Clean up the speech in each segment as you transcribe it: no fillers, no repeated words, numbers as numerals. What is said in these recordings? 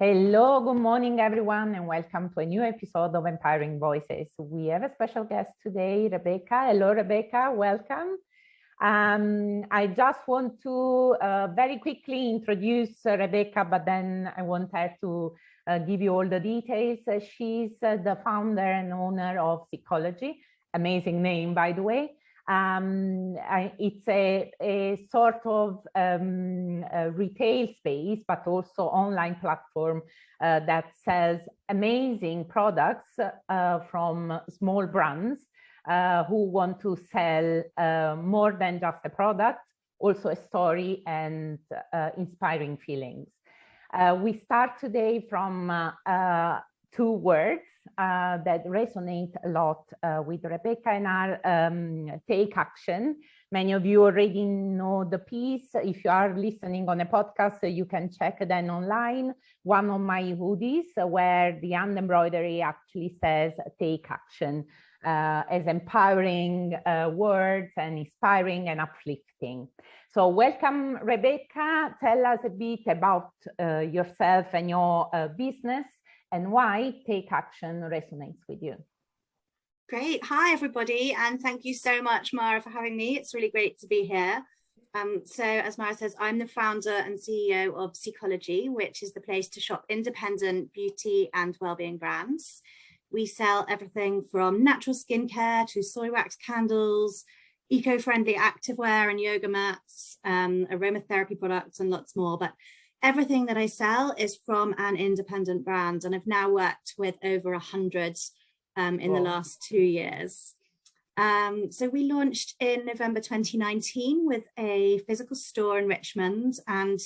Hello, good morning, everyone, and welcome to a new episode of Empowering Voices. We have a special guest today, Rebecca. Hello, Rebecca, welcome. I just want to very quickly introduce Rebecca, but then I want her to give you all the details. She's the founder and owner of Seekology, amazing name, by the way. It's a sort of a retail space, but also online platform that sells amazing products from small brands who want to sell more than just a product, also a story and inspiring feelings. We start today from two words that resonate a lot with Rebecca and are take action. Many of you already know the piece. If you are listening on a podcast, you can check them online. One of my hoodies where the hand embroidery actually says take action as empowering words and inspiring and uplifting. So welcome, Rebecca. Tell us a bit about yourself and your business, and why Take Action resonates with you. Great. Hi, everybody. And thank you so much, Mara, for having me. It's really great to be here. So as Mara says, I'm the founder and CEO of Seekology, which is the place to shop independent beauty and wellbeing brands. We sell everything from natural skincare to soy wax candles, eco-friendly activewear and yoga mats, aromatherapy products, and lots more. But everything that I sell is from an independent brand, and I've now worked with over 100 in the last 2 years. So we launched in November 2019 with a physical store in Richmond, and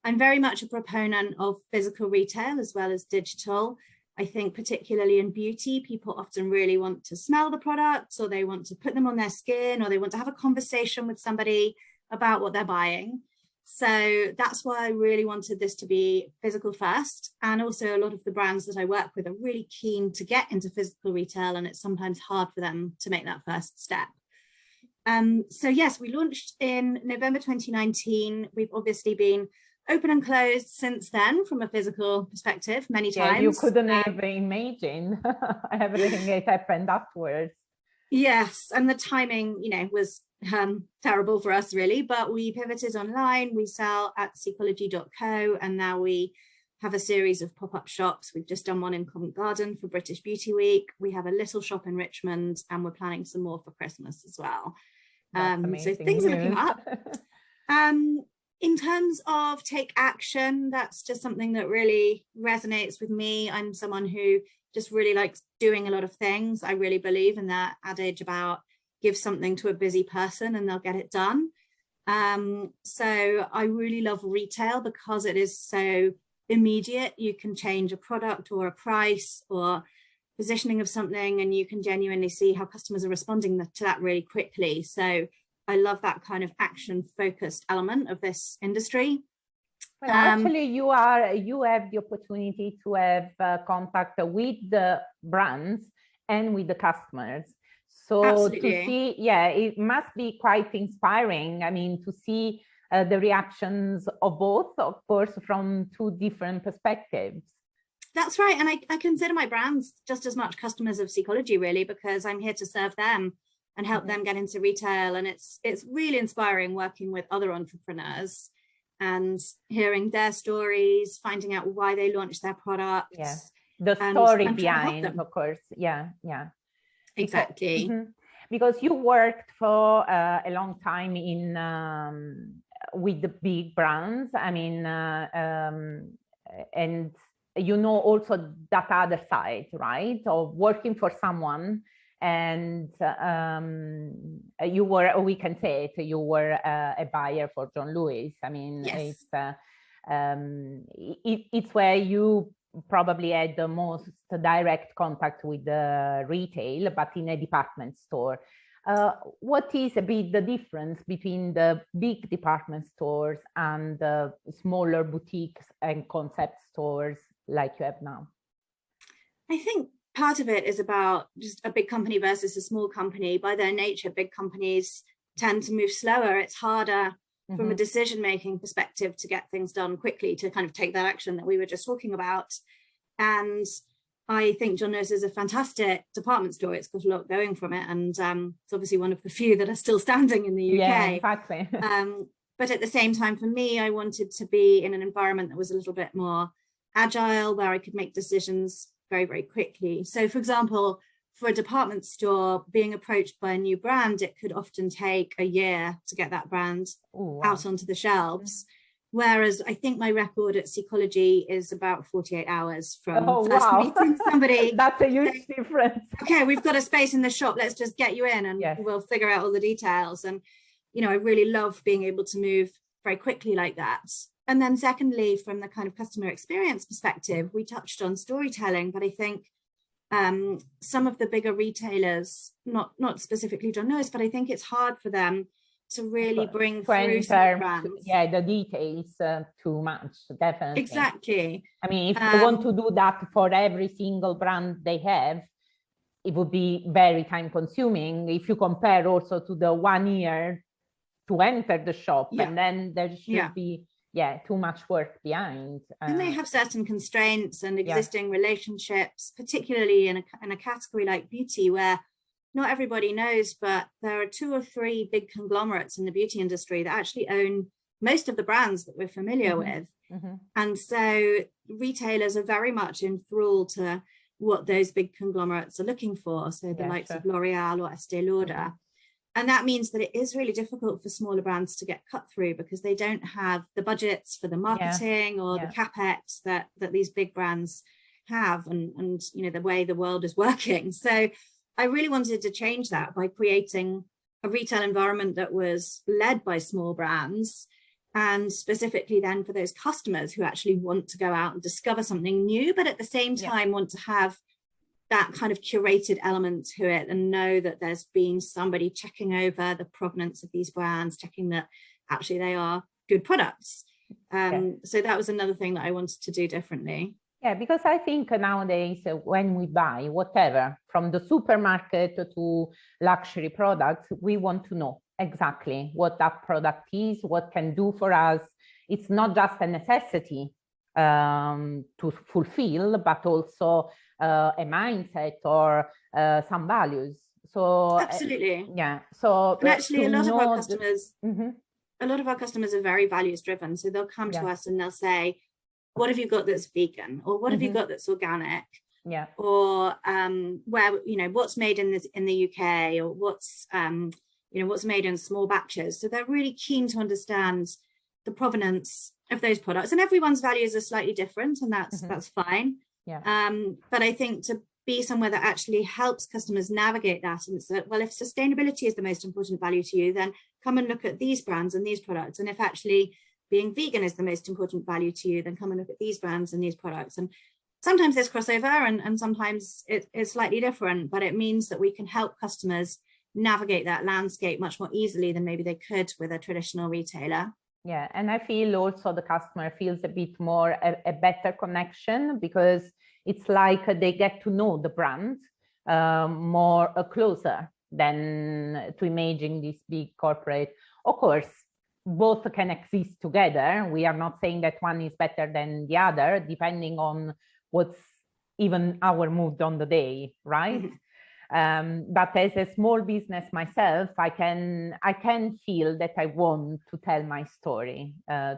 I'm very much a proponent of physical retail as well as digital. I think particularly in beauty, people often really want to smell the products, or they want to put them on their skin, or they want to have a conversation with somebody about what they're buying. So that's why I really wanted this to be physical first. And also a lot of the brands that I work with are really keen to get into physical retail, and it's sometimes hard for them to make that first step. So yes, we launched in November 2019. We've obviously been open and closed since then from a physical perspective many times. You couldn't even imagine everything that happened afterwards. Yes, and the timing, was terrible for us really, but we pivoted online. We sell at Seekology.co, and now we have a series of pop-up shops. We've just done one in Covent Garden for British Beauty Week. We have a little shop in Richmond, and we're planning some more for Christmas as well. So things are looking up. In terms of take action, that's just something that really resonates with me. I'm someone who just really likes doing a lot of things. I really believe in that adage about give something to a busy person and they'll get it done. So I really love retail because it is so immediate. You can change a product or a price or positioning of something, and you can genuinely see how customers are responding to that really quickly. So I love that kind of action-focused element of this industry. Well, actually, you have the opportunity to have contact with the brands and with the customers. So Absolutely. To see, it must be quite inspiring. I mean, to see the reactions of both, of course, from two different perspectives. That's right. And I consider my brands just as much customers of Seekology, really, because I'm here to serve them and help them get into retail. And it's really inspiring working with other entrepreneurs and hearing their stories, finding out why they launched their products. Yeah, the story behind, of course. Yeah. Exactly. Because you worked for a long time in with the big brands. I mean, and also that other side, right? Of working for someone. And we can say it, you were a buyer for John Lewis. I mean, yes. It's where you probably had the most direct contact with the retail, but in a department store. What is a bit the difference between the big department stores and the smaller boutiques and concept stores like you have now? I think part of it is about just a big company versus a small company. By their nature, big companies tend to move slower. It's harder from a decision-making perspective to get things done quickly, to kind of take that action that we were just talking about. And I think John Lewis is a fantastic department store. It's got a lot going from it. And it's obviously one of the few that are still standing in the UK. Yeah, exactly. But at the same time, for me, I wanted to be in an environment that was a little bit more agile, where I could make decisions very, very quickly. So, for example, for a department store, being approached by a new brand, it could often take a year to get that brand out onto the shelves. Whereas I think my record at Seekology is about 48 hours from first meeting somebody. That's a huge difference. Okay, we've got a space in the shop. Let's just get you in and we'll figure out all the details. And, you know, I really love being able to move very quickly like that. And then secondly, from the kind of customer experience perspective, we touched on storytelling, but I think some of the bigger retailers, not specifically John Lewis, but I think it's hard for them to really bring through some brands. Yeah, the details too much, definitely. Exactly. I mean, if they want to do that for every single brand they have, it would be very time consuming. If you compare also to the 1 year to enter the shop, and then there should be too much work behind. And they have certain constraints and existing relationships, particularly in a category like beauty, where not everybody knows, but there are 2 or 3 big conglomerates in the beauty industry that actually own most of the brands that we're familiar with. And so retailers are very much enthralled to what those big conglomerates are looking for. So the likes of L'Oreal or Estee Lauder. And that means that it is really difficult for smaller brands to get cut through, because they don't have the budgets for the marketing or the capex that these big brands have, and you know, the way the world is working. So I really wanted to change that by creating a retail environment that was led by small brands, and specifically then for those customers who actually want to go out and discover something new, but at the same time want to have that kind of curated element to it, and know that there's been somebody checking over the provenance of these brands, checking that actually they are good products. So that was another thing that I wanted to do differently. Yeah, because I think nowadays when we buy whatever, from the supermarket to luxury products, we want to know exactly what that product is, what can do for us. It's not just a necessity to fulfill, but also a mindset or some values. So absolutely, So and actually, a lot of our customers, a lot of our customers are very values driven. So they'll come to us and they'll say, "What have you got that's vegan?" or "What have you got that's organic?" Or where, you know, what's made in the UK, or what's you know, what's made in small batches. So they're really keen to understand the provenance of those products, and everyone's values are slightly different, and that's fine. But I think to be somewhere that actually helps customers navigate that, and so, well, if sustainability is the most important value to you, then come and look at these brands and these products. And if actually being vegan is the most important value to you, then come and look at these brands and these products. And sometimes there's crossover, and sometimes it's slightly different, but it means that we can help customers navigate that landscape much more easily than maybe they could with a traditional retailer. Yeah, and I feel also the customer feels a bit more a better connection, because it's like they get to know the brand more closer than to imagine this big corporate. Of course, both can exist together. We are not saying that one is better than the other, depending on what's even our mood on the day, right? But as a small business myself, I can feel that I want to tell my story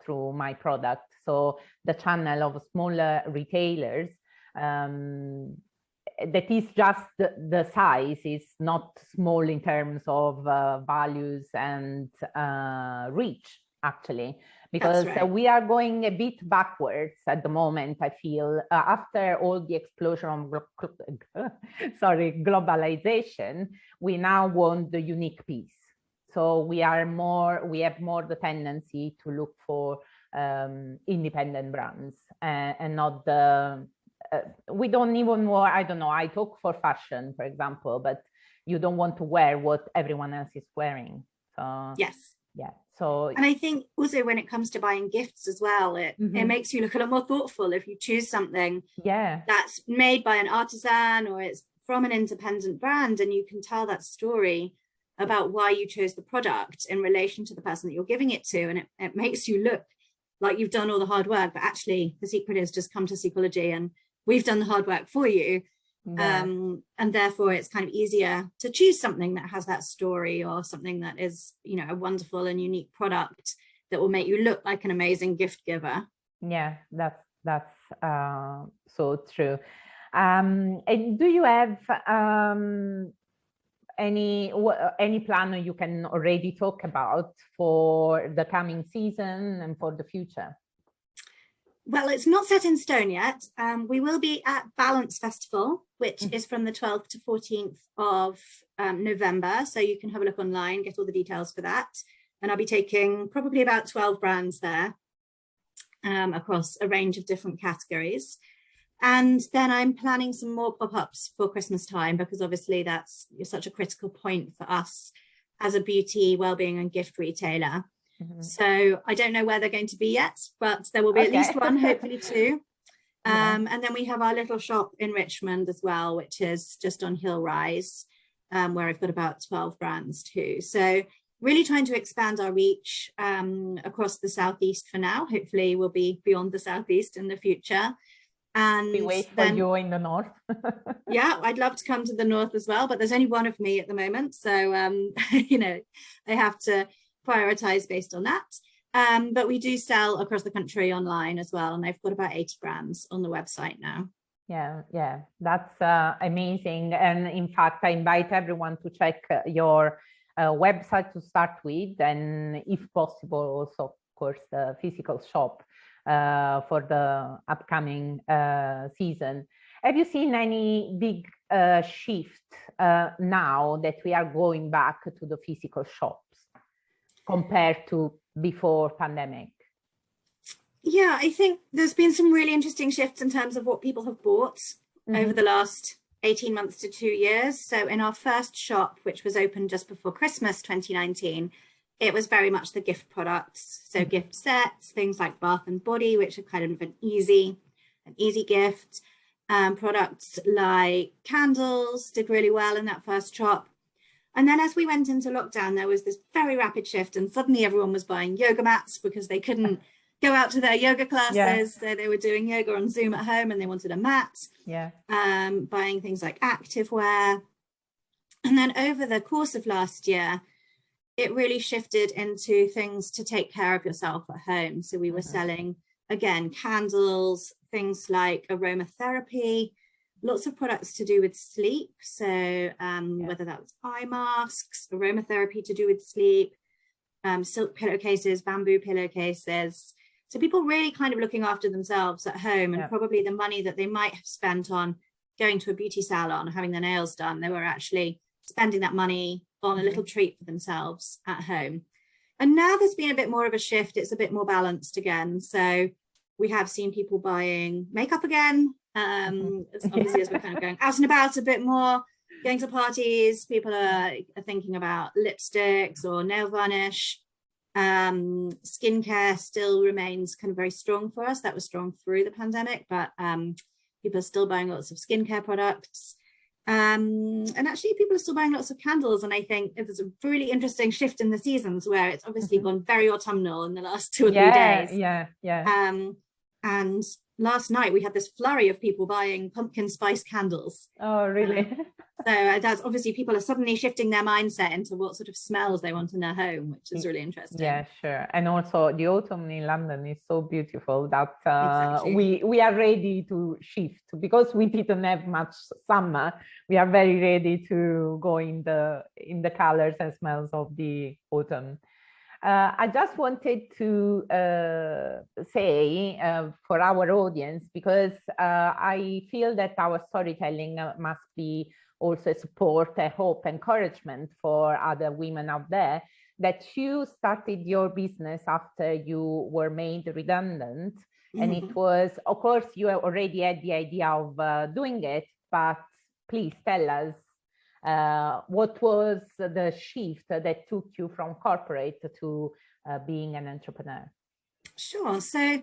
through my product. So the channel of smaller retailers, that is just the size is not small in terms of values and reach, actually, because we are going a bit backwards at the moment. I feel after all the explosion of globalization, we now want the unique piece. So we have more the tendency to look for independent brands and not the we don't even wear, I don't know, I talk for fashion, for example, but you don't want to wear what everyone else is wearing. So so, and I think also when it comes to buying gifts as well, it makes you look a lot more thoughtful if you choose something that's made by an artisan or it's from an independent brand, and you can tell that story about why you chose the product in relation to the person that you're giving it to. And it makes you look like you've done all the hard work, but actually the secret is just come to Seekology and we've done the hard work for you. Yeah. And therefore it's kind of easier to choose something that has that story, or something that is, you know, a wonderful and unique product that will make you look like an amazing gift giver. Yeah, that's so true. And do you have any plan you can already talk about for the coming season and for the future? Well, it's not set in stone yet. We will be at Balance Festival, which is from the 12th to 14th of November. So you can have a look online, get all the details for that. And I'll be taking probably about 12 brands there across a range of different categories. And then I'm planning some more pop-ups for Christmas time, because obviously that's such a critical point for us as a beauty, wellbeing and gift retailer. So I don't know where they're going to be yet, but there will be at least one, hopefully two. And then we have our little shop in Richmond as well, which is just on Hill Rise, where I've got about 12 brands too. So really trying to expand our reach across the Southeast for now. Hopefully we'll be beyond the Southeast in the future. And we wait for you in the north. Yeah, I'd love to come to the north as well, but there's only one of me at the moment. So, you know, I have to prioritize based on that. But we do sell across the country online as well. And I've got about 80 brands on the website now. Yeah, that's amazing. And in fact, I invite everyone to check your website to start with, and if possible, also, of course, the physical shop for the upcoming season. Have you seen any big shift now that we are going back to the physical shops compared to before pandemic? Yeah, I think there's been some really interesting shifts in terms of what people have bought over the last 18 months to 2 years. So in our first shop, which was opened just before Christmas 2019, it was very much the gift products. So gift sets, things like bath and body, which are kind of an easy gift. Products like candles did really well in that first shop. And then as we went into lockdown, there was this very rapid shift, and suddenly everyone was buying yoga mats because they couldn't go out to their yoga classes. Yeah. So they were doing yoga on Zoom at home and they wanted a mat. Yeah. Buying things like activewear. And then over the course of last year, it really shifted into things to take care of yourself at home. So we were selling, again, candles, things like aromatherapy, lots of products to do with sleep. So whether that was eye masks, aromatherapy to do with sleep, silk pillowcases, bamboo pillowcases. So people really kind of looking after themselves at home, and probably the money that they might have spent on going to a beauty salon or having their nails done, they were actually spending that money on a little treat for themselves at home. And now there's been a bit more of a shift. It's a bit more balanced again. So we have seen people buying makeup again. Obviously, as we're kind of going out and about a bit more, going to parties, people are thinking about lipsticks or nail varnish. Skincare still remains kind of very strong for us. That was strong through the pandemic, but people are still buying lots of skincare products. And actually people are still buying lots of candles. And I think there's a really interesting shift in the seasons where it's obviously gone very autumnal in the last 2 or 3 days. And last night we had this flurry of people buying pumpkin spice candles. Oh, really? So that's obviously people are suddenly shifting their mindset into what sort of smells they want in their home, which is really interesting. Yeah, sure. And also the autumn in London is so beautiful that exactly. we are ready to shift, because we didn't have much summer. We are very ready to go in the colors and smells of the autumn. I just wanted to say for our audience, because I feel that our storytelling must be also support, hope, encouragement for other women out there, that you started your business after you were made redundant. And it was, of course, you already had the idea of doing it, but please tell us, what was the shift that took you from corporate to being an entrepreneur? Sure. So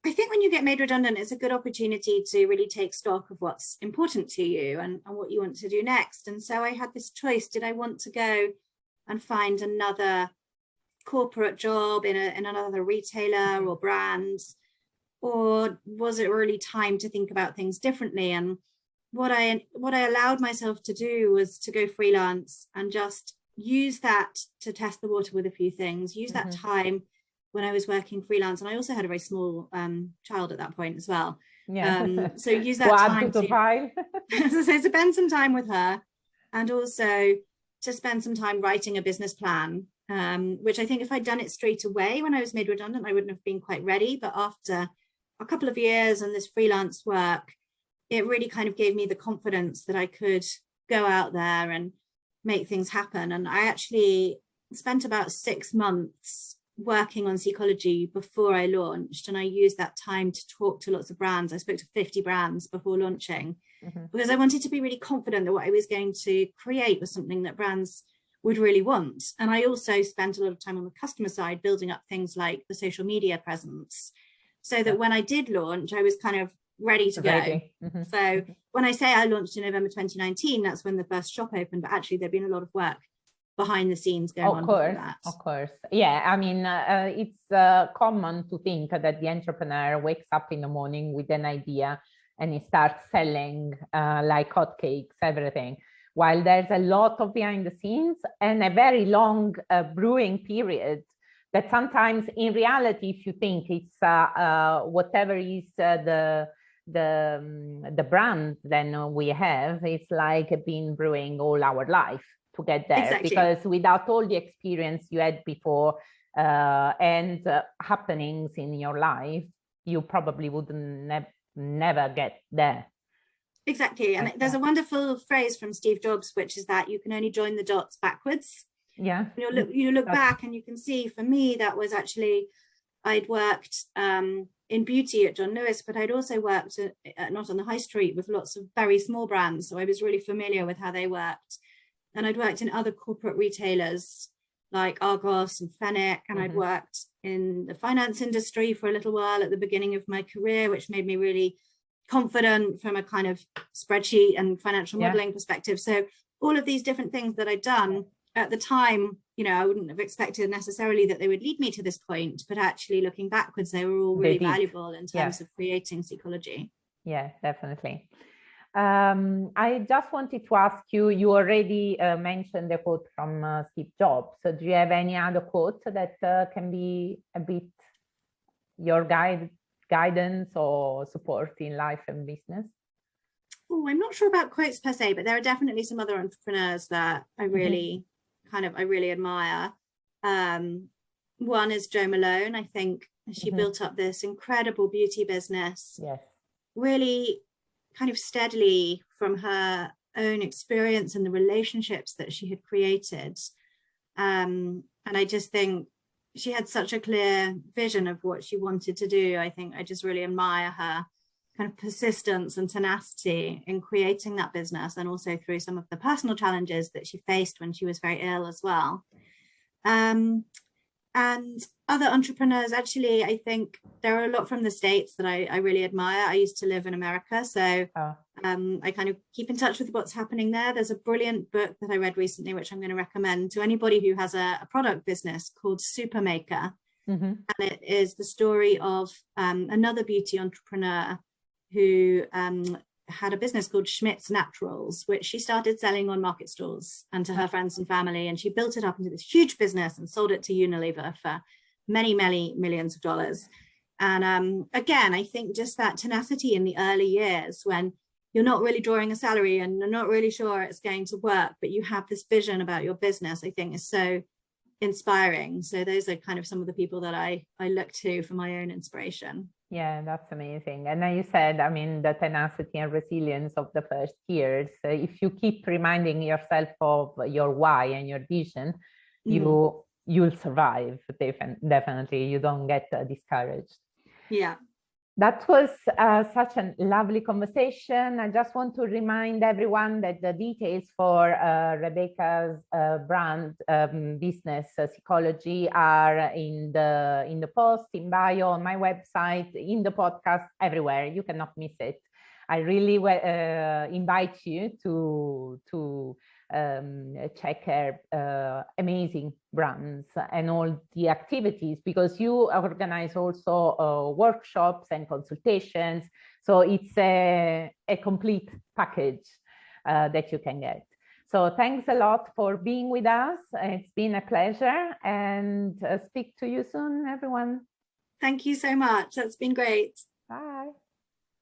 I think when you get made redundant, it's a good opportunity to really take stock of what's important to you and what you want to do next. And so I had this choice. Did I want to go and find another corporate job in another retailer or brand? Or was it really time to think about things differently? And what I allowed myself to do was to go freelance and just use that to test the water with a few things, use that time when I was working freelance. And I also had a very small child at that point as well. So use that time to spend some time with her, and also to spend some time writing a business plan, which I think if I'd done it straight away when I was made redundant, I wouldn't have been quite ready. But after a couple of years and this freelance work, it really kind of gave me the confidence that I could go out there and make things happen. And I actually spent about 6 months working on Seekology before I launched. And I used that time to talk to lots of brands. I spoke to 50 brands before launching, because I wanted to be really confident that what I was going to create was something that brands would really want. And I also spent a lot of time on the customer side building up things like the social media presence, so that when I did launch, I was kind of ready to go. So when I say I launched in November 2019, that's when the first shop opened, but actually there'd been a lot of work behind the scenes going on before that. Of course. Yeah, I mean, it's common to think that the entrepreneur wakes up in the morning with an idea and he starts selling like hotcakes, everything, while there's a lot of behind the scenes and a very long brewing period that sometimes in reality, if you think it's whatever is the brand then we have, it's like been brewing all our life to get there. Because without all the experience you had before and happenings in your life, you probably would never get there. Exactly. And there's a wonderful phrase from Steve Jobs, which is that you can only join the dots backwards. Yeah. You look back and you can see, for me, that was actually, I'd worked in beauty at John Lewis, but I'd also worked not on the high street with lots of very small brands. So I was really familiar with how they worked. And I'd worked in other corporate retailers like Argos and Fenwick, and I'd worked in the finance industry for a little while at the beginning of my career, which made me really confident from a kind of spreadsheet and financial modeling perspective. So all of these different things that I'd done at the time, you know, I wouldn't have expected necessarily that they would lead me to this point, but actually looking backwards, they were all really valuable in terms of creating Seekology. Yeah, definitely. I just wanted to ask you, you already mentioned the quote from Steve Jobs. So do you have any other quote that can be a bit your guidance or support in life and business? Oh, I'm not sure about quotes per se, but there are definitely some other entrepreneurs that I really I really admire. One is Jo Malone. I think she built up this incredible beauty business, really kind of steadily from her own experience and the relationships that she had created. And I just think she had such a clear vision of what she wanted to do. I think I just really admire her kind of persistence and tenacity in creating that business, and also through some of the personal challenges that she faced when she was very ill as well. And other entrepreneurs, actually, I think there are a lot from the States that I really admire. I used to live in America, so I kind of keep in touch with what's happening there. There's a brilliant book that I read recently, which I'm going to recommend to anybody who has a product business, called Supermaker. And it is the story of another beauty entrepreneur who had a business called Schmidt's Naturals, which she started selling on market stalls and to her friends and family. And she built it up into this huge business and sold it to Unilever for many, many millions of dollars. And again, I think just that tenacity in the early years when you're not really drawing a salary and you're not really sure it's going to work, but you have this vision about your business, I think is so inspiring. So those are kind of some of the people that I look to for my own inspiration. Yeah, that's amazing. And then you said, I mean, the tenacity and resilience of the first years. If you keep reminding yourself of your why and your vision, you'll survive. Definitely, you don't get discouraged. Yeah. That was such a lovely conversation. I just want to remind everyone that the details for Rebecca's brand business Seekology are in the post, in bio, on my website, in the podcast, everywhere. You cannot miss it. I really invite you to check her amazing brands and all the activities, because you organize also workshops and consultations. So it's a complete package that you can get. So thanks a lot for being with us. It's been a pleasure, and speak to you soon, everyone. Thank you so much. That's been great. Bye.